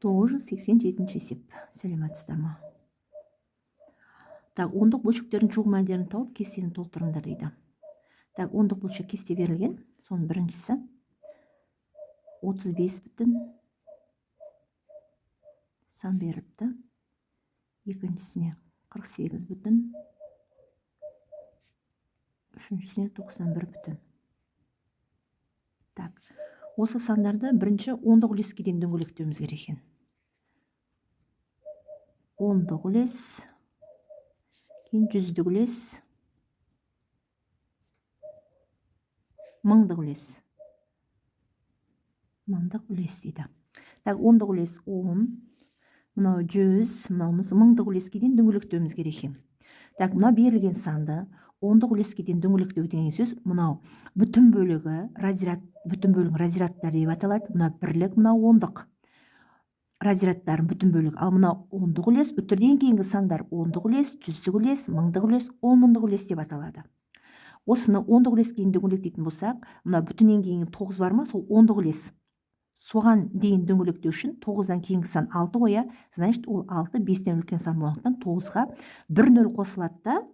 987 есеп. Сәлеметсіздер ме? Так, ондық бөлшектердің чуғы мәндерін тауып кестені толтырыңдар дейді. Так, ондық бөлшек кесте берілген. Соның біріншісі 35 бүтін сан беріліпті. Екіншісіне 48 бүтін. Үшіншісіне 91 бүтін. Так, осы сандарды бірінші ондық үлескеден дөңгелектеуіміз керек екен. Ондық үлес, кейін жүздік үлес, мыңдық үлес. Мыңдық үлес дейді. Так, ондық үлес 10, мынау 100, мынауымыз мыңдық үлескеден дөңгелектеуіміз керек екен. Так, мына берілген санды ондық үлескеден дөңгелектеу деген сөз, мынау бүтін бөлігі разрядтар деп аталады. Мына бірлік, мына ондық разрядтардың бүтін бөлігі. Ал мына ондық үлес, үтірден кейінгі сандар ондық үлес, жүздік үлес, мыңдық үлес, 10 мыңдық үлес деп аталады. Осыны ондық үлескеден дөңгелектейтін болсақ, мына бүтіннен кейінгі 9 бар ма, сол ондық үлес. Соған дейін дөңгелектеу үшін 9-дан кейінгі сан 6 қоя, значит, ол 6 5-тен үлкен сан болғандықтан 9-ға 1 0 қосылады да,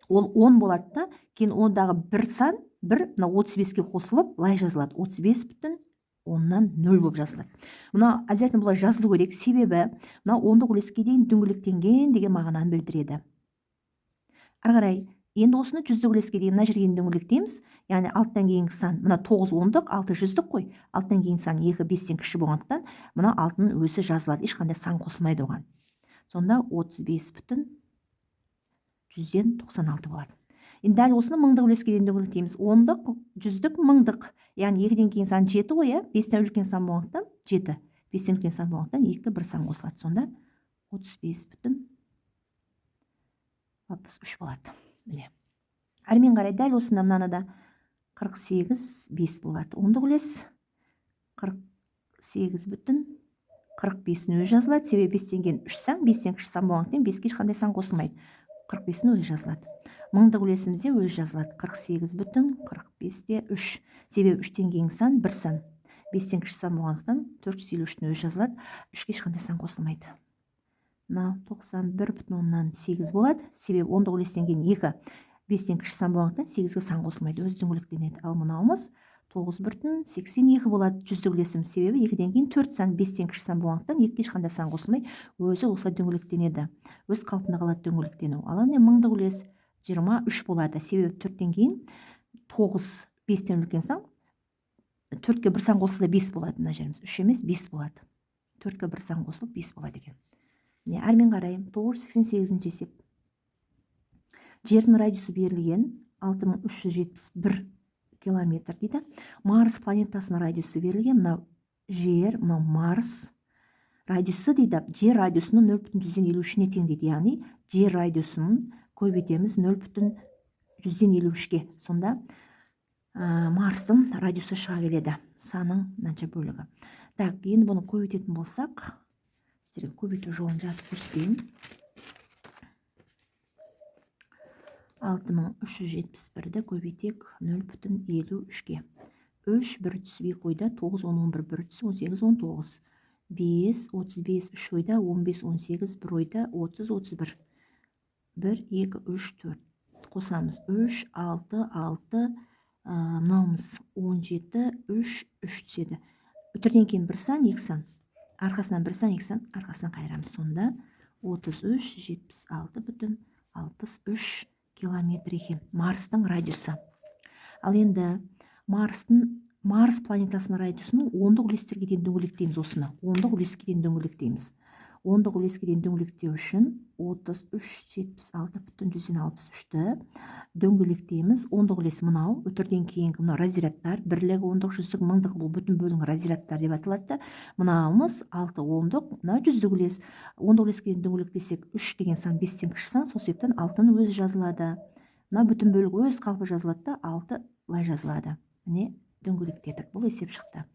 ол 10 болады да, кейін ондағы бір сан, мына 35-ке қосылып, былай жазылады. 35 бүтін 10-нан 0 болып жазылады. Мына обязательно бұлай жазылу керек, себебі мына ондық үлеске дейін дөңгелектенген деген мағынаны білдіреді. Ары қарай, енді осыны жүздік үлеске дейін мына жерге дөңгелектейміз. Яғни 6-тан кейінгі сан, мына 9 ондық, 6 жүздік қой. 6-тан кейін сан 2 5-тен кіші болғандықтан, мына 6-ның өзі жазылады. Ешқандай сан қосылмайды оған. Сонда 35 бүтін 196 болады. Енді дәл осыны мыңдық үлеске дейін дөңгелектейміз. Ондық, жүздік, мыңдық. Яғни 2-ден кейін сан 7 қой, 5-тен үлкен сан болғандықтан 7. 5-тен үлкен сан болғандықтан 2 бір сан қосылады. Сонда 35 бүтін 63 болады. Міне. Әрмен қарай дәл осында мынаны да 48 5 болады. Ондық үлес 48 бүтін 45-ін өзі жазылады. Себебі 5-тен кейін 3 сан, 5-тен кіші сан болғандықтан 5-ке ешқандай сан қосылмайды. 45-ін өзі жазылады. Мыңдық үлесімізде өзі жазылады. 48 бүтін 45-те 3. Себебі 3-тен кейін сан 1 сан. 5-тен кіші сан болғандықтан 453-ін өзі жазылады. 3-ке ешқандай сан қосылмайды. Мына 91 бүтін 10-нан 8 болады. Себебі ондық үлестен кейін 2. 5-тен кіші сан болғандықтан 8-ге сан қосылмайды. Өзі дөңгелекленеді. Ал мынауымыз 9 бүтін 82 болады. Жүздік үлесіміз. Себебі 2-ден кейін 4 сан, 5-тен кіші сан болғандықтан 2-ге ешқандай сан қосылмай, өзі осылай дөңгелекленеді. Өз қалпында қалады дөңгелектену. Ал енді мыңдық үлес 23 болады. Себебі 4-тен кейін 9 5-тен үлкен сан, 4-ке бір сан қосылса 5 болады мына жеріміз. 3 емес 5 болады. 4-ке бір сан қосылып 5 болады екен. Міне, әрмен қарай 988 есеп. Жердің радиусы берілген 6371 километр дейді. Марс планетасының радиусы берілген. Мынау жер, мынау Марс радиусы дейді. Жер радиусының 0,153-не тең дейді. Яғни жер радиусының көбейтеміз 0,153-ке. Сонда Марстың радиусы шыға келеді. Саның мынанша бөлігі. Так, енді бұны көбейтетін болсақ, сіздерге көбейту жолын жазып көрсетейін. 6371-ді көбейтек 0,53-ке. 3 бір түспей қойда, 9, 10, 11, 1 түс, 18, 19. 5, 35, 3 ойда, 15, 18, 1 ойда, 30, 31. 1, 2, 3, 4. Қосамыз 3, 6, 6, мынауымыз 17, 3, 3 түседі. Үтірден кейін 1 сан, 2 сан. Арқасынан 1 сан, 2 сан, арқасынан қайырамыз. Сонда 33, 76 бүтін 63 километр екен. Марстың радиусы. Ал енді Марс планетасының радиусының ондық үлестерге дейін дөңгелектейміз осыны. Ондық үлеске дейін дөңгелектейміз. Ондық үлеске дейін дөңгелектеу үшін 33, 76 бүтін 163-ті дөңгелектейміз. Ондық үлес мынау. Үтірден кейінгі мына разрядтар, бірлігі ондық, жүздік, мыңдық бұл бүтін бөлінген разрядтар деп аталады. Мынауымыз 6 ондық, мына жүздік үлес. Ондық үлеске дейін дөңгелектесек 3 деген сан 5-тен кіші сан, сол себептен 6-ның өзі жазылады. Мына бүтін бөлігі өз қалпы жазылады да, 6 былай жазылады. Міне дөңгелектедік. Бұл есеп шықты.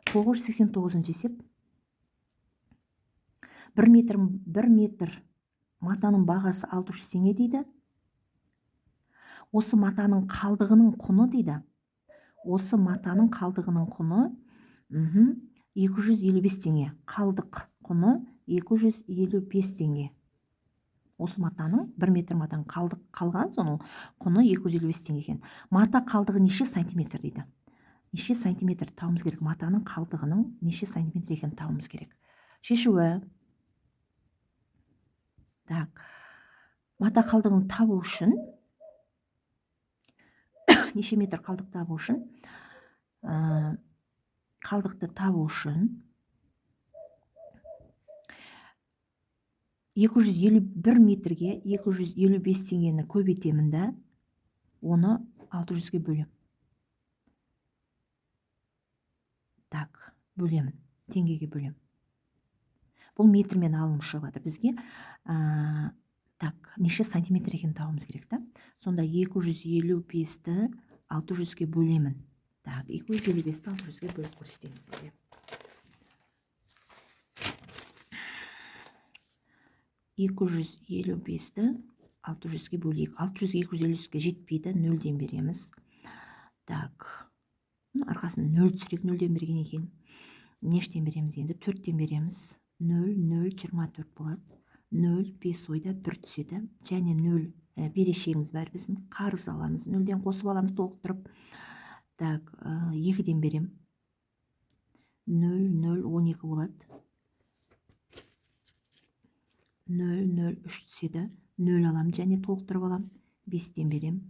989 есеп. 1 метр матаның бағасы 600 теңге дейді. Осы матаның қалдығының құны дейді. Осы матаның қалдығының құны 255 теңге. Қалдық құны 255 теңге. Осы матаның 1 метр матаның қалған соның құны 255 теңге екен. Мата қалдығы неше сантиметр дейді. Неше сантиметр тауымыз керек? Матаның қалдығының неше сантиметр екенін тауымыз керек. Шешуі. Так. Мата қалдығын табу үшін неше метр қалдық табу үшін қалдықты табу үшін 251 метрге 255 теңгені көбейтемін да оны 600-ге бөлем. Так, бөлемін. Теңгеге бөлем. Бұл метрмен алынып шығады бізге. Так, неше сантиметр екен тауымыз керек та. Сонда 255-ті 600-ге бөлемін. Так, 255-ті 600-ге бөліп көрсетейін сіздерге. 255-ті 600-ге бөлейік. 600 250-ге жетпейді, 0-ден береміз. Так, арқасын 0 түсірек, 0-ден берген екен. Нештен береміз енді? 4-тен береміз. 0, 0, 24 болады. 0, 5 ойда 1 түседі. Және 0 берешегіміз бар біздің. Қарыз аламыз. 0-ден қосып аламыз толықтырып. Так, 2-ден берем. 0, 0, 12 болады. 0, 0, 3 түседі. 0 алам және толықтырып алам. 5-ден берем.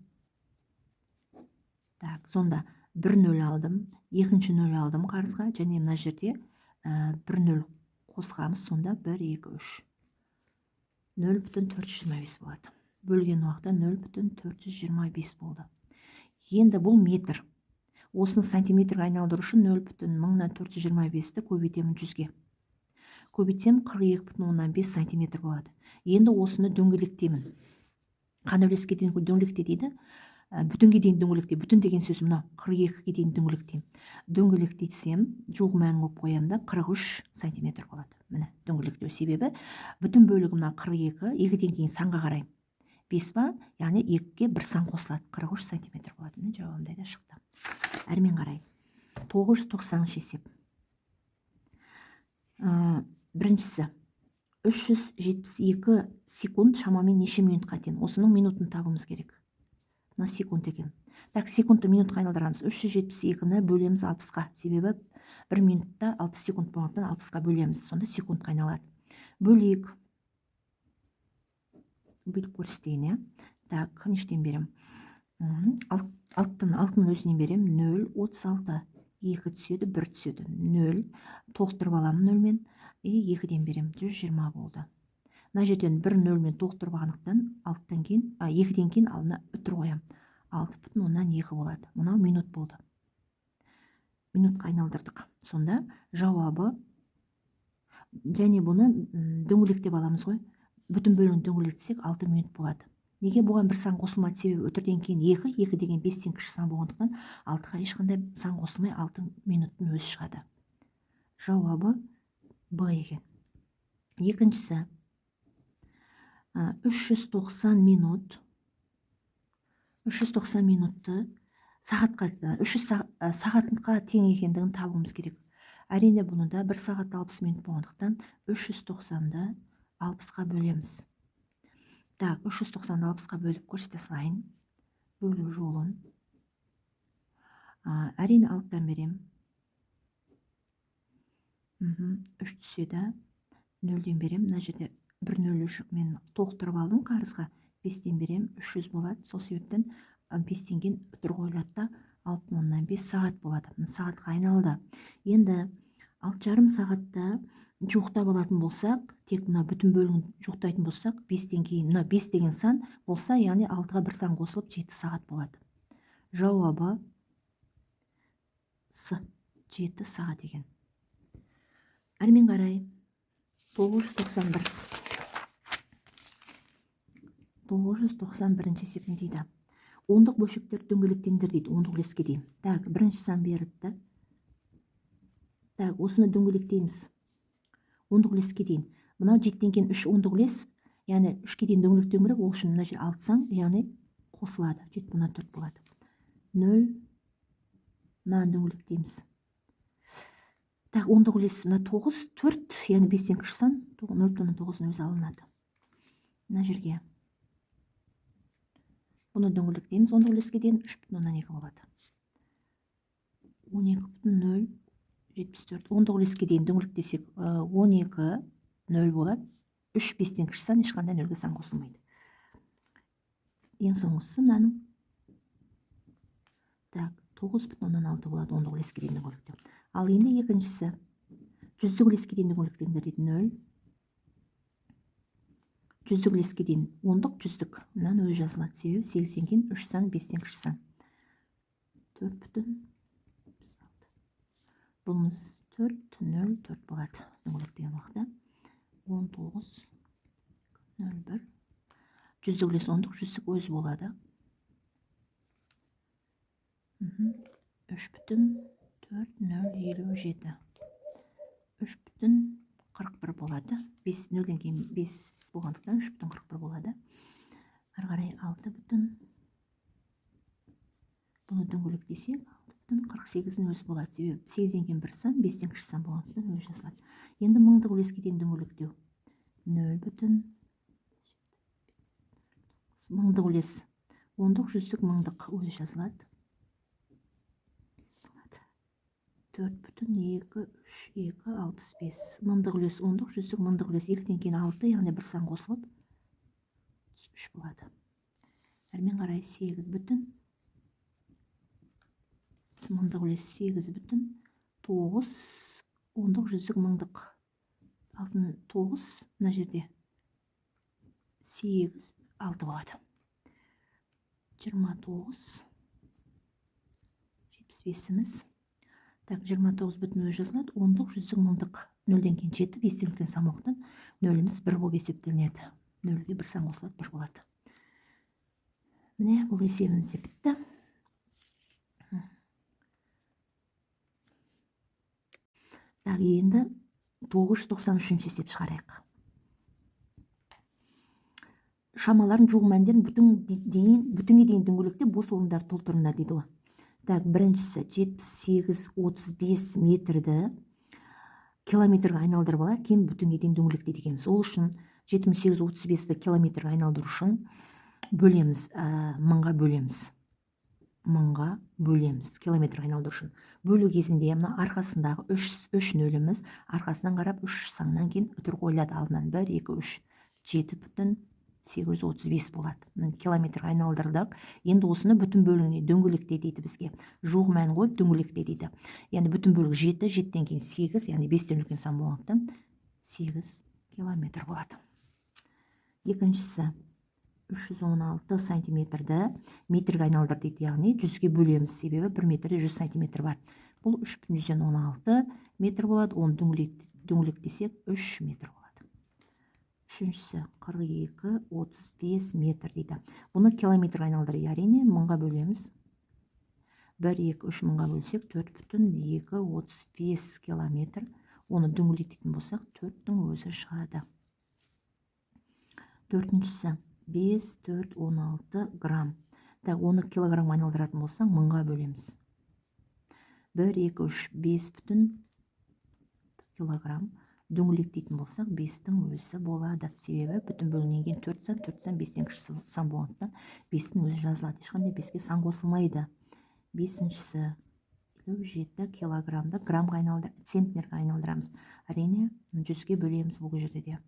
Так, сонда 1 0 алдым. Екінші 0 алдым қарызға. Және мына жерде 1 0 қосқамыз. Сонда 1, 2, 3. 0,425 болады. Бөлген уақытта 0,425 болды. Енді бұл метр. Осыны сантиметрге айналдыру үшін 0,425-ті көбейтемін 100-ге. Көбейтсем 42,5 сантиметр болады. Енді осыны дөңгелектемін. Қандай үлеске дейін дөңгелекте дейді? Бүтінге дейін дөңгелекте. Бүтін деген сөз мынау 42-ге дейін дөңгелектеймін. Дөңгелектесем жоқ мән қойып қоямын да 43 сантиметр болады. Міне дөңгелектеу себебі бүтін бөлігі мына 42, 2-ден кейін санға қараймын. 5 ба, яғни 2-ге 1 сан қосылады. 43 сантиметр болады. Міне жауабымдай да шықты. Әрмен қарай. 990 есеп. Біріншісі 372 секунд шамамен неше минутқа тең? Осының минутын табуымыз керек. Мына секунд екен. Так, секундты минутқа айналдырамыз. 372-ні бөлеміз 60-қа. Себебі 1 минутта 60 секунд болғандықтан 60-қа бөлеміз. Сонда секундқа айналады. Бөлейік. Бөліп көрсетейін. Так, нештен берем? Алтын өзінен берем. 0, 36. 2 түседі, 1 түседі. 0. Толықтырып аламын 0-мен. 2-ден берем. 120 болды. Мына жерден 1 0-мен толықтырып алғандықтан 2-ден кейін алдына үтір қоям. 6,2 болады. Мынау минут болды. Минутқа айналдырдық. Сонда жауабы, және бұны дөңгелектеп аламыз ғой. Бүтін бөлігін дөңгелектесек 6 минут болады. Неге бұған 1 сан қосылмады? Себебі үтірден кейін 2, 2 деген 5-тен кіші сан болғандықтан 6-ға ешқандай сан қосылмай 6 минуттың өзі шығады. Жауабы Б екен. Екіншісі 390 минут. 390 минутты сағатқа 300 сағатқа тең екендігін табуымыз керек. Әрине бұны да 1 сағат 60 минут болғандықтан 390-ды 60-қа бөлеміз. Так, 390-ды 60-қа бөліп көрсете салайын. Бөлу жолын. Әрине 6-дан берем. 3 түседі. 0-ден берем. Мына жерде 1 0 мен толықтырып алдым қарызға. 5-ден берем. 300 болады. Сол себептен 5-ден кейін үтір қойылады да 6,5 сағат болады. Сағатқа айналды. Енді 6,5 сағатта жоқтап алатын болсақ, тек мына бүтін бөлігін жоқтайтын болсақ, 5-ден кейін, мына 5 деген сан болса, яғни 6-ға 1 сан қосылып 7 сағат болады. Жауабы С. 7 сағат екен. Әрмен қарай. 991. 991 есеп не дейді? Ондық бөлшектер дөңгелектендір дейді, ондық үлеске дейін. Так, бірінші сан беріпті. Так, осыны дөңгелектейміз. Ондық үлеске дейін. Мынау 7-ден кейін 3 ондық үлес, яғни 3-ке дейін дөңгелектеу керек, ол үшін мына жер 6 сан, яғни қосылады. 7,4 болады. 0, мына дөңгелектейміз. Так, ондық үлес мына 9, 4, яғни 5-тен кіші сан, 0,9-ның өзі алынады. Мына жерге. Бұны дөңгелектейміз, ондық үлеске дейін 3,2 болады. 12,074. Ондық үлеске дейін дөңгелектесек 12, 0 болады. 3, 5-тен кіші сан, ешқандай 0-ге сан қосылмайды. Ең соңғысы мынаның. Так, 9,6 болады ондық үлеске дейін дөңгелектеу. Ал енді екіншісі. Жүздік үлеске дейін дөңгелектеңдер дейді 0. Жүздік үлеске дейін ондық жүздік. Мынаны өзі жазылады. Себебі 8-тен кейін 3 сан, 5-тен кіші сан. 4,6. Бұлымыз 4, 0, 4 болады. Дөңгелектеген уақытта. 19, 0,1. Жүздік үлес ондық жүздік өзі болады. 3,4,057. 3,41 болады. 0-ден кейін 5 болғандықтан 3,41 болады. Ары қарай 6,. Бұны дөңгелектесек 6,48-дің өзі болады. Себебі 8-ден кейін 1 сан, 5-тен кіші сан болғандықтан өзі жазылады. Енді мыңдық үлеске дейін дөңгелектеу. 0,0. Мыңдық үлес. Ондық, жүздік, мыңдық өзі жазылады. 4,2, 3, 2, 65. Мыңдық үлес ондық, жүздік, мыңдық үлес 2-ден кейін 6, яғни 1 сан қосылып 3 болады. Әрмен қарай 8,9, мыңдық үлес 8,9, ондық, жүздік, мыңдық 9, мына жерде 8, 6 болады. 29, 75-іміз. Так, 29 бүтін өзі жазылады. Ондық, жүздік, мыңдық 0-ден кейін 7, 5-тен үлкен сан болғандықтан 0-іміз 1 болып есептелінеді. 0-ге 1 сан қосылады, 1 болады. Міне, бұл есебіміз де бітті. Так, енді 993 есеп шығарайық. Шамаларын жуғы мәндерін бүтінге дейін дөңгелектеп бос орындар толтырыңдар дейді ғой. Так, біріншісі 78-35 метрді километрге айналдырып алайық, кейін бүтінге дейін дөңгелектейді екенбіз. Ол үшін 78-35-ді километрге айналдыру үшін бөлеміз, мыңға бөлеміз. Мыңға бөлеміз, километрге айналдыру үшін. Бөлу кезінде мына арқасындағы 3 нөліміз арқасынан қарап 3 саннан кейін үтір қойылады. Алдынан 1, 2, 3, 7,835 болады. Километр айналдырдық. Енді осыны бүтін бөлігіне дөңгелекте дейді бізге. Жуық мән қойып дөңгелекте дейді. Енді бүтін бөлік 7, 7-тен кейін 8, яғни 5-тен үлкен сан болғандықтан 8 километр болады. Екіншісі 316 сантиметрді метрге айналдыр дейді, яғни 100-ге бөлеміз, себебі 1 метрде 100 сантиметр бар. Бұл 3,16 метр болады, оны дөңгелектесек 3 метр болады. Үшіншісі 42-35 метр дейді. Бұны километрге айналдыр, әрине мыңға бөлеміз. 1, 2, 3 мыңға бөлсек 4,235 километр. Оны дөңгелектейтін болсақ 4-тің өзі шығады. Төртіншісі 5, 4, 16 грамм. Так, оны килограмм айналдыратын болсаң мыңға бөлеміз. 1, 2, 3, 5 бүтін килограмм. Дөңгелектейтін болсақ 5-тің өзі болады. Себебі бүтін бөлінген кейін 4 сан, 5-тен кіші сан болғандықтан 5-тің өзі жазылады. Ешқандай 5-ге сан қосылмайды. Бесіншісі 57 килограммды граммға центнерге айналдырамыз. Әрине 100-ге бөлеміз бұл жерде де.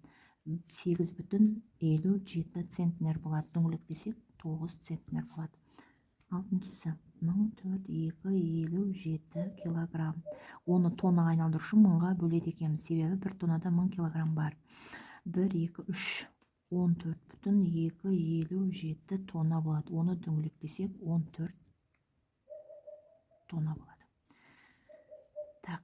8,57 центнер болады. Дөңгелектесек 9 центнер болады. Алтыншысы 1457 килограмм. Оны тоннаға айналдыру үшін мыңға бөледі екенбіз. Себебі 1 тоннада 1000 килограмм бар. 1, 2, 3, 14,257 тонна болады. Оны дөңгелектесек 14 тонна болады. Так.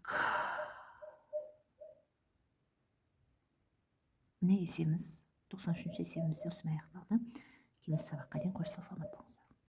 Міне есебіміз, 93 есебіміз де осымен аяқталды. Келесі сабаққа дейін қош сау саламат болыңыздар.